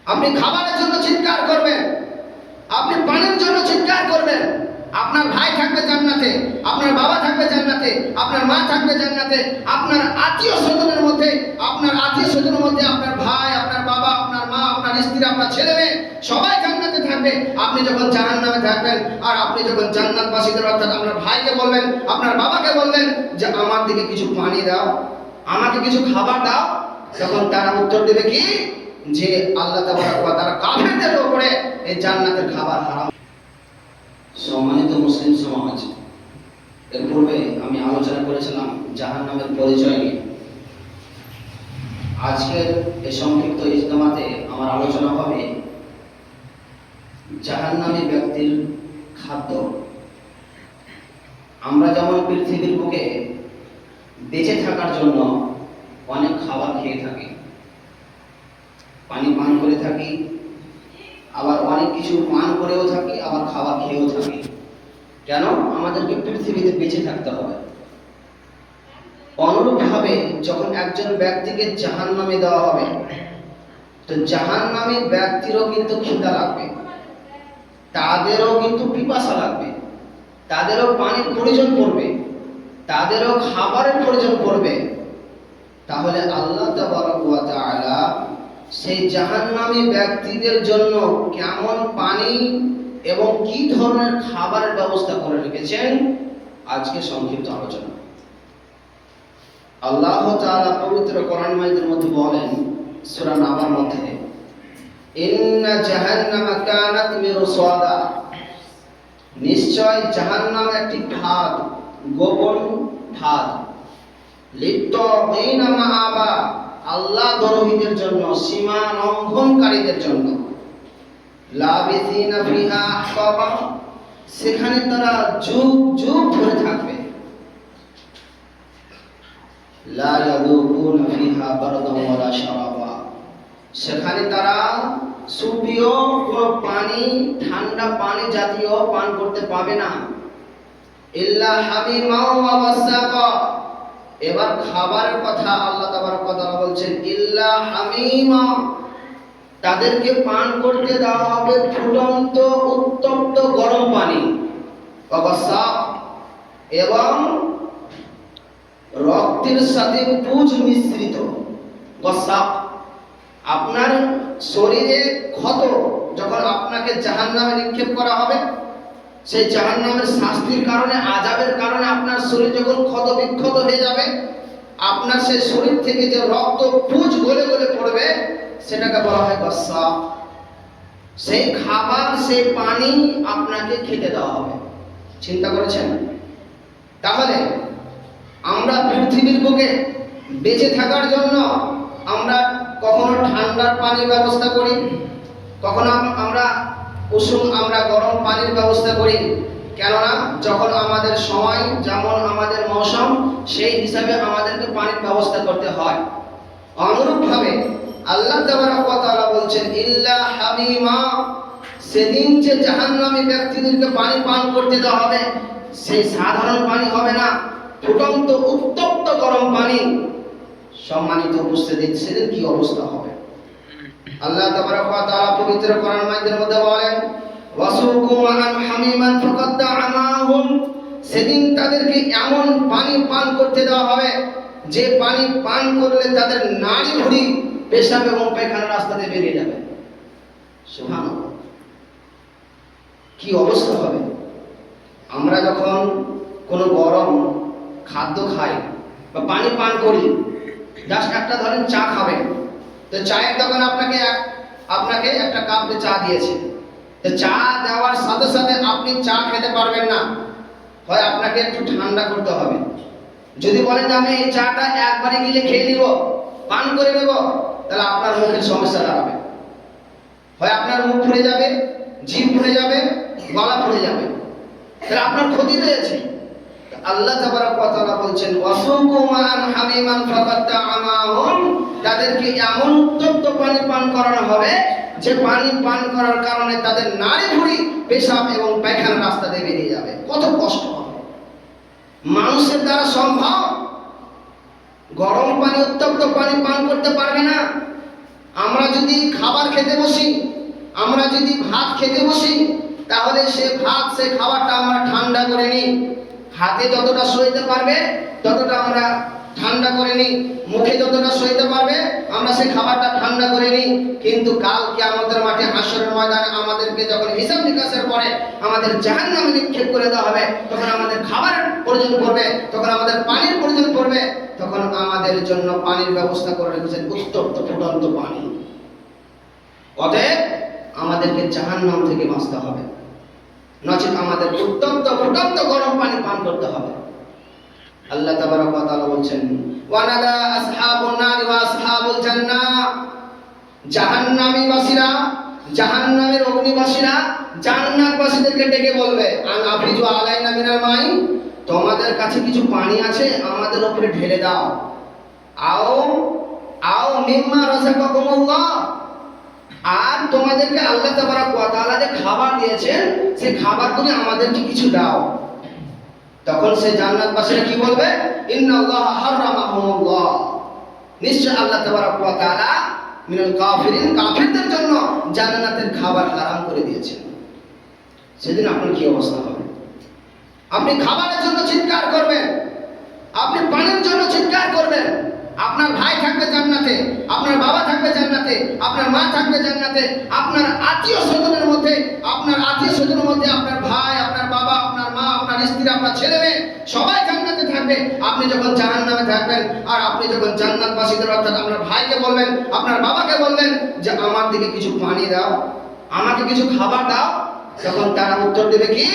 আপনি খাবারের জন্য চিৎকার করবেন, আপনি পানির জন্য চিৎকার করবেন। আপনার ভাই থাকবে জান্নাতে, আপনার বাবা থাকবে জান্নাতে, আপনার মা থাকবে জান্নাতে, আপনার আত্মীয় স্বজনের মধ্যে আপনার ভাই, আপনার বাবা, আপনার মা, আপনার স্ত্রী, আপনার ছেলে মেয়ে সবাই জান্নাতে থাকবে। আপনি যখন জাহান্নামে থাকবেন, আর আপনি যখন জান্নাতবাসীদের অর্থাৎ আপনার ভাইকে বলবেন, আপনার বাবাকে বলবেন যে আমার দিকে কিছু পানি দাও, আমাকে কিছু খাবার দাও, তখন তারা উত্তর দেবে কি, যে আল্লাহ তাআলা কাফেরদের উপরে এই জান্নাতের খাবার হারাম। সম্মানিত মুসলিম সমাজ, এর পূর্বে আমি আলোচনা করেছিলাম জাহান্নামের পরিচয় নিয়ে। আজকের এই সংক্ষিপ্ত ইজতেমাতে আমার আলোচনা হবে জাহান্নামী ব্যক্তির খাদ্য। আমরা যেমন পৃথিবীর বুকে বেঁচে থাকার জন্য অনেক খাবার খেয়ে থাকি, পানি পান করে থাকি, আবার অনেক কিছু পান করেও থাকি, আবার খাবার খেয়েও থাকি। কেন? আমাদেরকে পৃথিবীতে বেঁচে থাকতে হবে। অনুরূপভাবে যখন একজন ব্যক্তিকে জাহান্নামে দেওয়া হবে, তো জাহান্নামী ব্যক্তিরও কিন্তু খিদা লাগবে, তাদেরও কিন্তু পিপাসা লাগবে, তাদেরও পানির প্রয়োজন পড়বে, তাদেরও খাবারের প্রয়োজন পড়বে। তাহলে আল্লাহ তাবারক ওয়া তাআলা সেই জাহান্নামী ব্যক্তিদের জন্য কেমন পানি এবং কি ধরনের খাবারের ব্যবস্থা করে রেখেছেন, আজকে সংক্ষিপ্ত আলোচনা। আল্লাহ তাআলা পবিত্র কোরআন মাজিদের মধ্যে বলেন, সূরা নাবার মধ্যে, ইন্না জাহান্নামা কানাত মিরসাদা, নিশ্চয় জাহান্নাম একটি ফাঁদ, গোপন ফাঁদ, লিত্তাগীনা মাআবা, আল্লাহ দ্রোহীদের জন্য, সীমা লঙ্ঘনকারীদের জন্য, লাবিসিনা ফিহা আহকাবা, সেখানে তারা যুগ যুগ ধরে থাকবে, লা ইয়াযুকুনা ফিহা বারদান ওয়ালা শারাবা, সেখানে তারা সুপেয় কোনো পানি, ঠান্ডা পানি জাতীয় পান করতে পাবে না, ইল্লা হামিমা ওয়া ওয়াসাকা। এবার খাবারের কথা আল্লাহ তাবারক ওয়া তাআলা বলছেন, ইল্লা হামিমা, তাদেরকে পান করতে দেওয়া হবে ফুটন্ত উত্তপ্ত গরম পানি, ওয়াসাক, এবং রক্তের সাথে পুঁজ মিশ্রিত। ওয়াসাক, আপনার শরীরে ক্ষত, যখন আপনাকে জাহান্নামে নিক্ষেপ করা হবে, সেই জাহান্নামের শাস্তির কারণে, আযাবের কারণে আপনার শরীর যখন ক্ষত বিক্ষত হয়ে যাবে, আপনার সেই শরীর থেকে যে রক্ত পুঁজ গলে গলে পড়বে, সেটাকে বলা হয় ওয়াসাক। সেই খাবার, সেই পানি আপনাকে খেতে দেওয়া হবে। চিন্তা করেছেন? তাহলে আমরা পৃথিবীর বুকে বেঁচে থাকার জন্য আমরা কখনো ঠান্ডার পানির ব্যবস্থা করি, কখনো আমরা গরম পানির ব্যবস্থা করি। কেননা যখন আমাদের সময়, যেমন আমাদের মৌসুম, সেই হিসাবে আমাদেরকে পানির ব্যবস্থা করতে হয়। অনুরূপভাবে আল্লাহ তাবারক ওয়া তাআলা বলছেন, ইল্লা হামিমা, সেদিন যে জাহান্নামী ব্যক্তিদেরকে পানি পান করতে দেওয়া হবে, সেই সাধারণ পানি হবে না, ফুটন্ত উত্তপ্ত গরম পানি। সম্মানিত উপস্থিতি, সেদিন কি অবস্থা হবে? আল্লাহ তাবারক ওয়া তাআলা পবিত্র কোরআন মাজিদের মধ্যে বলেন, ওয়াসুকু আন হামিমান ফাকাদ্দা আমাহুম, সেদিন তাদেরকে এমন পানি পান করতে দেওয়া হবে, যে পানি পান করলে তাদের নাড়ি ভুঁড়ি, পেশাব এবং পায়খানার রাস্তা দিয়ে বেরিয়ে যাবে। সুবহানাল্লাহ, কি অবস্থা হবে? আমরা যখন কোনো গরম খাদ্য খাই বা পানি পান করি, জাস্ট একটা ধরেন চা খাবেন, তো চায়ের দোকান আপনাকে একটা কাপে চা দিয়েছে, তো চা দেওয়ার সাথে সাথে আপনি চা খেতে পারবেন না, হয় আপনাকে একটু ঠান্ডা করতে হবে। যদি বলেন যে আমি এই চাটা একবারে গিলে খেয়ে নিব, পান করে নেব, তাহলে আপনার মুখের সমস্যা দাঁড়াবে, হয় আপনার মুখ ফুলে যাবে, জিভ ফুলে যাবে, গলা ফুলে যাবে, তাহলে আপনার ক্ষতি রয়েছে। আল্লাহ তাবারক ওয়া তাআলা বলছেন, ওয়াসুকু মান হামিমান ফাকাদ্দা আমাহুম, তাদেরকে এমন উত্তপ্ত পানি পান করানো হবে, যে পানি পান করার কারণে তাদের নাড়ি ভুঁড়ি, পেশাব এবং পায়খানার রাস্তা দিয়ে বেরিয়ে যাবে। কত কষ্ট হবে! মানুষের দ্বারা সম্ভব? গরম পানি, উত্তপ্ত পানি পান করতে পারবে না। আমরা যদি খাবার খেতে বসি, আমরা যদি ভাত খেতে বসি, তাহলে সে ভাত সে খাবারটা আমরা ঠান্ডা করে নিই। হাতে যতটা সইতে পারবে ততটা আমরা ঠান্ডা করে নিই, মুখে যতটা সইতে পারবে আমরা সেই খাবারটা ঠান্ডা করে নিই। কিন্তু কাল কিয়ামতের মাঠে হাশরের ময়দানে আমাদেরকে যখন হিসাব নিকাশের পরে আমাদের জাহান্নামে নিক্ষেপ করে দেওয়া হবে, তখন আমাদের খাবারের প্রয়োজন পড়বে, তখন আমাদের পানির প্রয়োজন পড়বে, তখন আমাদের জন্য পানির ব্যবস্থা করে রেখেছেন উত্তপ্ত ফুটন্ত পানি। অতএব আমাদেরকে জাহান্নাম থেকে বাঁচতে হবে, নচেত আমাদের উত্তপ্ত ফুটন্ত গরম পানি পান করতে হবে। আল্লাহ তাবারক ওয়া তাআলা বলছেন, ওয়ানাদা আসহাবুন নার ওয়া আসহাবুল জান্নাহ, জাহান্নামীবাসীরা, জাহান্নামের অগ্নিবাসীরা জান্নাতবাসীদেরকে ডেকে বলবে, আন আফরিজু আলাইনা মিনাল মাই, তোমাদের কাছে কিছু পানি আছে, আমাদের উপরে ঢেলে দাও। আও আও মিম্মা রাযাকাকুমুল্লাহ, আর তোমাদেরকে আল্লাহ তাবারক ওয়া তাআলা যে খাবার দিয়েছেন সেই খাবারগুলো আমাদেরকে কিছু দাও। তখন সে জান্নাতবাসীরা কি বলবে, ইন্নাল্লাহ হারামাহুমুল্লাহ, নিশ্চয় আল্লাহ তাবারক ওয়া তাআলা মিনাল কাফিরিন, কাফিরদের জন্য জান্নাতের খাবার হারাম করে দিয়েছেন। সেদিন আপনার কি অবস্থা হবে? আপনি খাবারের জন্য চিৎকার করবেন, আপনি পানির জন্য চিৎকার করবেন। আপনার ভাই থাকবে জান্নাতে, আপনার বাবা থাকবে জান্নাতে, আপনার মা থাকবে জান্নাতে, আপনার আত্মীয় স্বজনের মধ্যে, আপনার আত্মীয় স্বজনের মধ্যে আপনার ভাই, আপনার বাবা, আপনার মা, আপনার স্ত্রী, আপনার ছেলে মেয়ে সবাই জান্নাতে থাকবে। আপনি যখন জাহান্নামে থাকবেন, আর আপনি যখন জান্নাতবাসীদের অর্থাৎ আপনার ভাইকে বলবেন, আপনার বাবাকে বলবেন যে আমার দিকে কিছু পানি দাও, আমাকে কিছু খাবার দাও, তখন তারা উত্তর দেবে কি,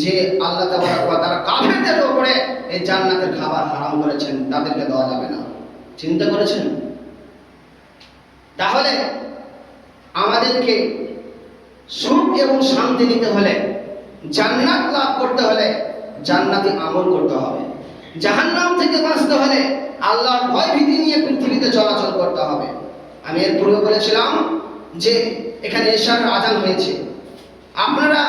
যে আল্লাহ তাবারক ওয়া তাআলা কাফিরদের উপরে এই জান্নাতের খাবার হারাম করেছেন, তাদেরকে দেওয়া যাবে না। চিন্তা করেছেন? তাহলে আমাদেরকে সুখ এবং শান্তি নিতে হলে, জান্নাত লাভ করতে হলে জান্নাতি আমল করতে হবে। জাহান্নাম থেকে বাঁচতে হলে আল্লাহর ভয় ভীতি নিয়ে পৃথিবীতে চলাচল করতে হবে। আমি এর পূর্বে বলেছিলাম যে এখানে এশার আজান হয়েছে, আপনারা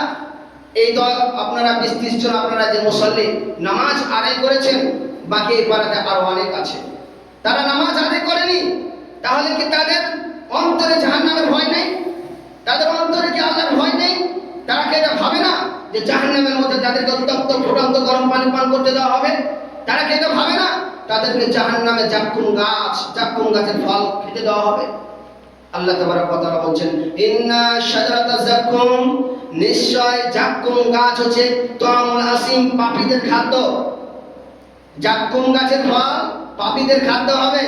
এই দল, আপনারা 20-30 জন আপনারা যে মুসল্লি নামাজ আদায় করেছেন, বাকি এই পাড়াতে আরো অনেক আছে, তারা নামাজ আদায় করেনি। তাহলে কি তাদের অন্তরে জাহান্নামের ভয় নেই? তাদের অন্তরে কি আল্লাহর ভয় নেই? তারা কি এটা ভাবে না যে জাহান্নামের মধ্যে তাদেরকে উত্তপ্ত ফুটন্ত গরম পানি পান করতে দেওয়া হবে? তারা কি এটা ভাবে না তাদেরকে জাহান্নামে জাক্কুম গাছের ফল খেতে দেওয়া হবে? আল্লাহ তাবারক ওয়া তাআলা বলছেন, ইন্না শাজারাতা জাক্কুম, নিশ্চয় জাক্কুম গাছ হচ্ছে তামুল আসিম, পাপীদের খাদ্য। জাক্কুম গাছের ফল পাপীদের খাদ্য হবে।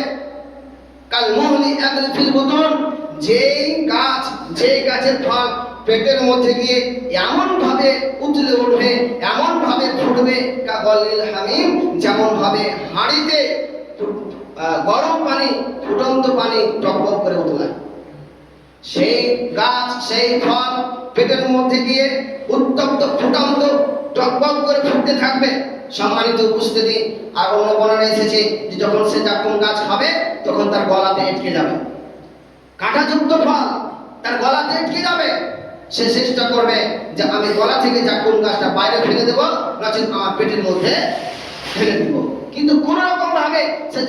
কাল মুহলি ইয়াগলি ফিল বুতুন, যেই গাছের ফল পেটের মধ্যে গিয়ে এমন ভাবে উতলে উঠবে, এমন ভাবে ফুটবে, কাগলিল হামিম, যেমন ভাবে হাঁড়িতে গরম পানি, ফুটন্ত পানি টকবক করে উঠবে। সেই গাছ, সেই ফল পেটের মধ্যে গিয়ে উত্তপ্ত ফুটন্ত টকবক করে ফুটতে থাকবে। সম্মানিত উপস্থিতি, আর অন্য বর্ণনা এসেছে যে যখন সে জাক্কুম গাছ খাবে তখন তার গলাতে আটকে যাবে, কাঁটাযুক্ত ফল তার গলাতে আটকে যাবে। সে চেষ্টা করবে যে আমি গলা থেকে জাক্কুম গাছটা বাইরে ফেলে দেবো, নচেত আমার পেটের মধ্যে ফেলে দিব। কিন্তু কোন রকম ভাবে সে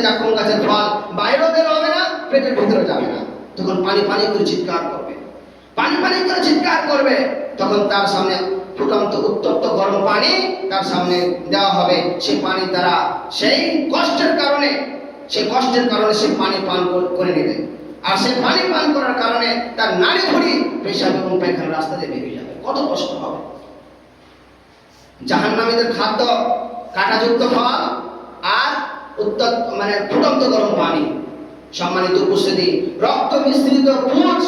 জাক্কুম গাছের ফল বাইরেও বের হবে না, পেটের ভিতরে যাবে না। তখন পানি পানি করে চিৎকার করবে, পানি পানি করে চিৎকার করবে। তখন তার সামনে ফুটন্ত উত্তপ্ত গরম পানি তার সামনে দেওয়া হবে। সেই পানি তারা সেই কষ্টের কারণে সে পানি পান করে নেবে। আর সে পানি পান করার কারণে তার নাড়ি ভুঁড়ি, পেশাব এবং পায়খানার রাস্তা দিয়ে বেরিয়ে যাবে। কত কষ্ট হবে! জাহান্নামীদের খাদ্য কাঁটাযুক্ত ফল আর ফুটন্ত গরম পানি। সম্মানিত উপস্থিতি, রক্ত মিশ্রিত পুঁজ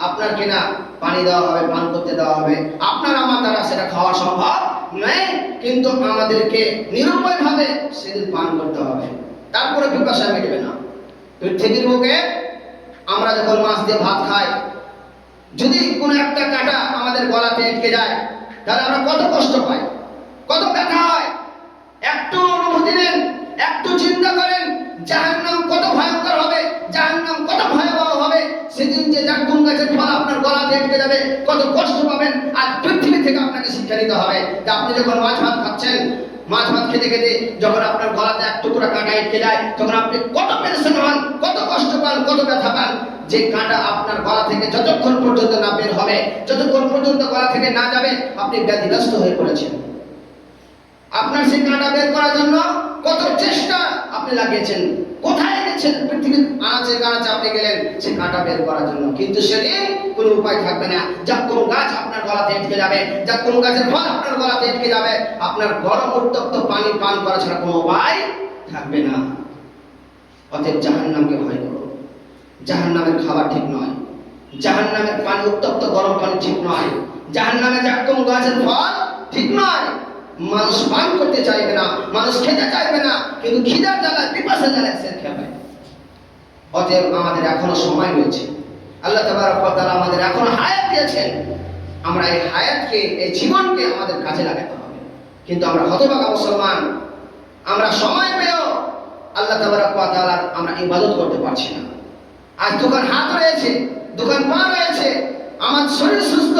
আপনার কিনা পানি দেওয়া হবে, পান করতে দেওয়া হবে। আপনার আমার দ্বারা সেটা খাওয়া সম্ভব নয়, কিন্তু আমাদেরকে নিরুপায় ভাবে সেদিন পান করতে হবে। তারপরে পিপাসা মিটবে না। পৃথিবীর বুকে আমরা যখন মাছ দিয়ে ভাত খাই, যদি কোনো একটা কাঁটা আমাদের গলাতে আটকে যায়, তাহলে আমরা কত কষ্ট পাই, কত ব্যথা হয়। একটু অনুভূতি নেন, একটু চিন্তা করেন, জাহান্নাম কত ভয়ঙ্কর হবে, জাহান্নাম কত ভয়াবহ হবে। সেদিন যে জাক্কুম গাছের ফল আপনার গলাতে আটকে যাবে, কত কষ্ট পাবেন। আর পৃথিবী থেকে আপনাকে শিক্ষা নিতে হবে যে আপনি যখন মাছ ভাত খাচ্ছেন, মাছ ভাত খেতে খেতে যখন আপনার গলাতে এক টুকরা কাঁটা আটকে যায়, তখন আপনি কত পেরেশান হন, কত কষ্ট পান, কত ব্যথা পান। যে কাঁটা আপনার গলা থেকে যতক্ষণ পর্যন্ত না বের হবে, যতক্ষণ পর্যন্ত গলা থেকে না যাবে, আপনি ব্যাধিগ্রস্ত হয়ে পড়েছেন। আপনার সেই কাঁটা বের করার জন্য কত চেষ্টা আপনি লাগিয়েছেন, কোথায় গেছেন, পৃথিবীর আনাচে কানাচে আপনি গেলেন সেই কাঁটা বের করার জন্য, কিন্তু সেদিন কোনো উপায় থাকবে না। যা কোনো গাছ আপনার গলাতে আটকে যাবে, যা কোনো গাছের ফল আপনার গলাতে আটকে যাবে, আপনার গরম উত্তপ্ত পানি পান করা ছাড়া কোনো উপায় থাকবে না। অতএব জাহান্নামকে ভয় করো। জাহান্নামের খাবার ঠিক নয়, জাহান্নামের পানি, উত্তপ্ত গরম পানি ঠিক নয়, জাহান্নামে যা কোনো গাছের ফল ঠিক নয়। মানুষ পান করতে চাইবে না, মানুষ খেতে চাইবে না, কিন্তু খিদার জ্বালায়, পিপাসার জ্বালায় সে খাবে। অতএব আমাদের এখনো সময় রয়েছে। আল্লাহ তাবারক ওয়া তাআলা আমাদের এখনো হায়াত দিয়েছেন। আমরা এই হায়াতকে, এই জীবনকে আমাদের কাজে লাগাতে হবে। কিন্তু আমরা হতভাগা মুসলমান, আমরা সময় পেয়েও আল্লাহ তাবারক ওয়া তাআলার আমরা ইবাদত করতে পারছি না। আজ দোকান হাত রয়েছে, দোকান পা রয়েছে, আমার শরীর সুস্থ,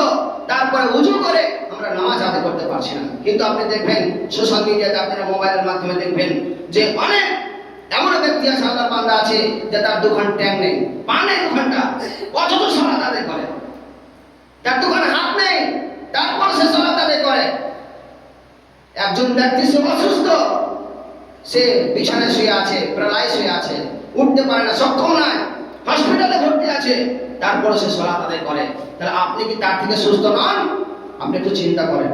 তারপরে উজু করে আমরা নামাজ আদায় করতে পারছি না। কিন্তু আপনি দেখবেন সোশ্যাল মিডিয়াতে, আপনারা মোবাইলের মাধ্যমে দেখবেন যে অনেক এমন ব্যক্তি আছে, আল্লাহর বান্দা আছে, যে তার দোকান ট্যাং নেই, পা নেই, দোকানটা অযথা সালাত আদায় করে। তার দোকানে হাত নেই, তারপর সে সালাত আদায় করে। একজন ব্যক্তি সে অসুস্থ, সে বিছানায় শুয়ে আছে, প্রায় শুয়ে আছে, উঠতে পারে না, সক্ষম নয়, হসপিটালে ভর্তি আছে, তারপরে সে সালাত আদায় করে। তাহলে আপনি কি তার থেকে সুস্থ নন? আপনি একটু চিন্তা করেন।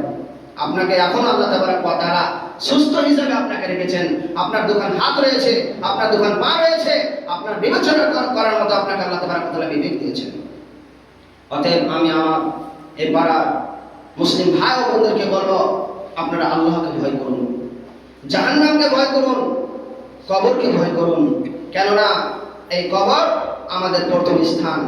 আপনাকে এখন আল্লাহ তাবারক ওয়া তাআলা সুস্থ হিসেবে আপনাকে রেখেছেন। আপনার দোকান হাত রয়েছে, আপনার দোকান পা রয়েছে, আপনার বিবেচনা করার মতো আপনাকে আল্লাহ তাবারক ওয়া তাআলা বিবেক দিয়েছেন। অতএব আমি আমার এই পাড়ার মুসলিম ভাই ও বোনদেরকে বলবো, আপনারা আল্লাহকে ভয় করুন, জাহান্নামকে ভয় করুন, কবরকে ভয় করুন। কেননা এই কবর আমাদের প্রথম স্থান,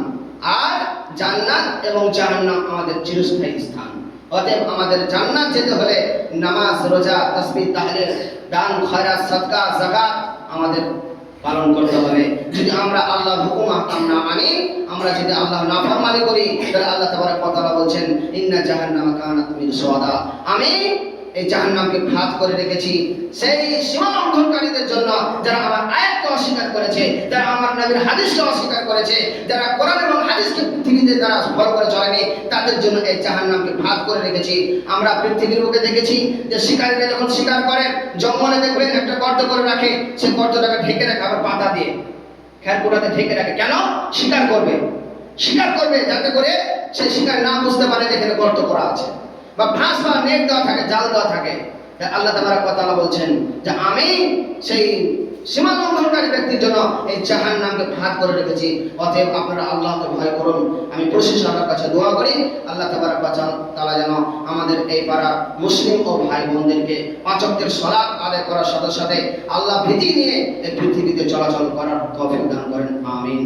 আর জান্নাত এবং জাহান্নাম আমাদের চিরস্থায়ী স্থান। অতএব আমাদের জান্নাত যেতে হলে নামাজ, রোজা, তাসবিহ, তাহলিল, দান, খয়রাত, সাদকা, যাকাত আমাদের পালন করতে হবে। যদি আমরা আল্লাহর হুকুম আহকাম না মানি, আমরা যদি আল্লাহর নাফরমানি করি, তাহলে আল্লাহ তাবারক ওয়া তাআলা বলছেন, ইন্না জাহান্নামা কানাত মিরসাদা, আমি এই জাহান্নামকে ভাত করে রেখেছি সেই সীমা লঙ্ঘনকারীদের জন্য, যারা আমার আয়াতকে অস্বীকার করেছে, যারা আমার নবীর হাদিসকে অস্বীকার করেছে, যারা কোরআন এবং হাদিসকে পৃথিবীতে তারা ফলো করে চলেনি, তাদের জন্য এই জাহান্নামকে ভাত করে রেখেছি। আমরা পৃথিবীর বুকে দেখেছি যে শিকারীরা যখন শিকার করে, জঙ্গলে দেখবেন একটা গর্ত করে রাখে, সেই গর্তটাকে ঢেকে রাখে আবার পাতা দিয়ে, খেরকুটাতে ঢেকে রাখে। কেন? শিকার করবে, শিকার করবে যাতে করে সেই শিকার না বুঝতে পারে যে এখানে গর্ত করা আছে, বা ফাঁস বা নেট দেওয়া থাকে, জাল দেওয়া থাকে। আল্লাহ তাবারক ওয়া তাআলা বলছেন যে আমি সেই সীমা লঙ্ঘনকারী ব্যক্তির জন্য এই জাহান্নামকে ভাত করে রেখেছি। অতএব আপনারা আল্লাহকে ভয় করুন। আমি প্রশংসা আল্লাহর কাছে দোয়া করি, আল্লাহ তাবারক ওয়া তাআলা যেন আমাদের এই পাড়ার মুসলিম ও ভাই বোনদেরকে পাঁচ ওয়াক্তের সালাত আদায় করার সাথে সাথে আল্লাহ ভীতি নিয়ে এই পৃথিবীতে চলাচল করার তৌফিক দান করেন। আমিন।